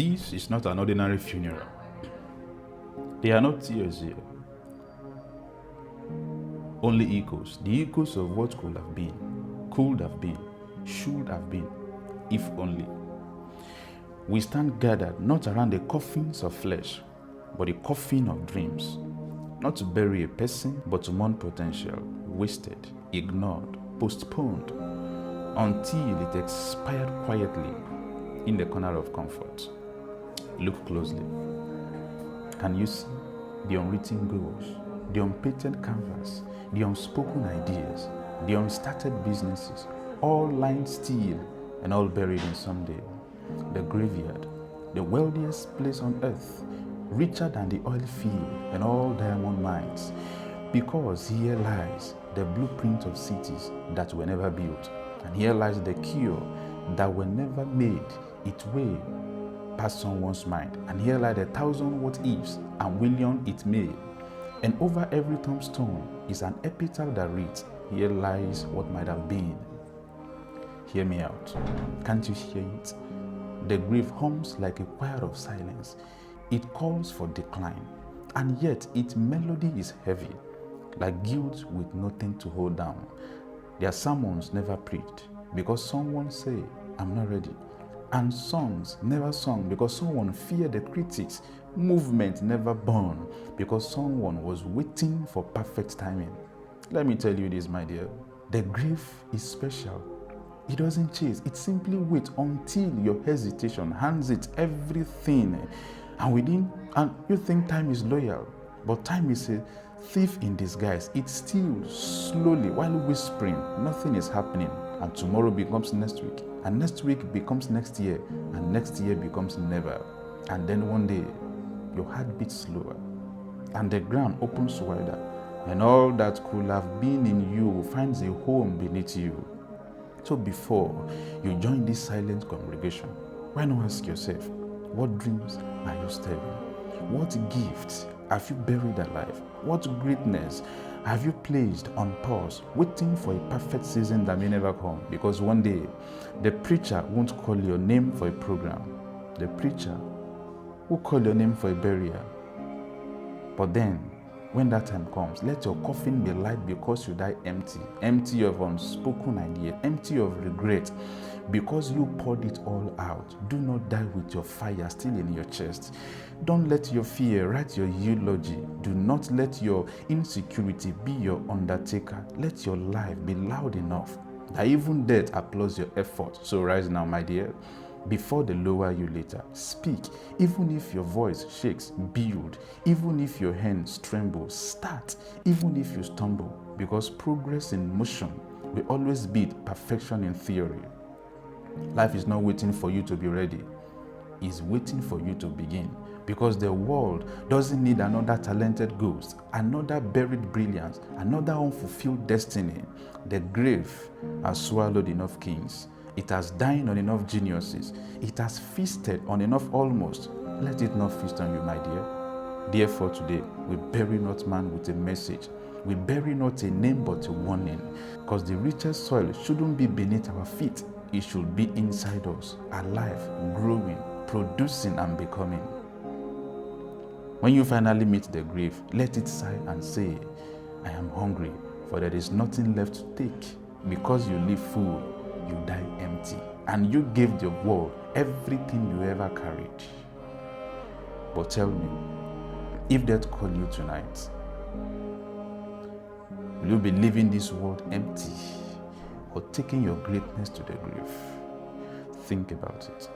This is not an ordinary funeral. There are no tears here. Only echoes. The echoes of what could have been, should have been, if only. We stand gathered not around the coffins of flesh, but the coffin of dreams. Not to bury a person, but to mourn potential, wasted, ignored, postponed, until it expired quietly in the corner of comfort. Look closely. Can you see the unwritten goals, the unpainted canvas, the unspoken ideas, the unstarted businesses, all lying still and all buried in someday? The graveyard, the wealthiest place on earth, richer than the oil field and all diamond mines, because here lies the blueprint of cities that were never built, and here lies the cure that were never made its way past someone's mind, and here lie the thousand what ifs and million it may, and over every tombstone is an epitaph that reads, here lies what might have been. Hear me out. Can't you hear it? The grave hums like a choir of silence. It calls for decline, and yet its melody is heavy, like guilt with nothing to hold down. Their sermons never preached because someone said, I'm not ready. And songs never sung because someone feared the critics. Movement never born because someone was waiting for perfect timing. Let me tell you this, my dear. The grave is special. It doesn't chase. It simply waits until your hesitation hands it everything. And you think time is loyal, but time is a thief in disguise. It steals slowly while whispering, nothing is happening. And tomorrow becomes next week. And next week becomes next year. And next year becomes never. And then one day, your heart beats slower. And the ground opens wider. And all that could have been in you finds a home beneath you. So before you join this silent congregation, why not ask yourself, what dreams are you stirring? What gifts have you buried alive? What greatness have you placed on pause, waiting for a perfect season that may never come? Because one day, the preacher won't call your name for a program. The preacher will call your name for a burial. But then, when that time comes, let your coffin be light because you die empty of unspoken idea, empty of regret, because you poured it all out. Do not die with your fire still in your chest. Don't let your fear write your eulogy. Do not let your insecurity be your undertaker. Let your life be loud enough that even death applauds your effort. So rise now, my dear, before they lower you later. Speak, even if your voice shakes. Build, even if your hands tremble. Start, even if you stumble, because progress in motion will always beat perfection in theory. Life is not waiting for you to be ready. It's waiting for you to begin, because the world doesn't need another talented ghost, another buried brilliance, another unfulfilled destiny. The grave has swallowed enough kings. It has dined on enough geniuses. It has feasted on enough almost. Let it not feast on you, my dear. Therefore today, we bury not man with a message. We bury not a name but a warning. Because the richest soil shouldn't be beneath our feet. It should be inside us, alive, growing, producing and becoming. When you finally meet the grave, let it sigh and say, I am hungry, for there is nothing left to take. Because you live full, you die empty, and you gave the world everything you ever carried. But tell me, if death called you tonight, will you be leaving this world empty or taking your greatness to the grave? Think about it.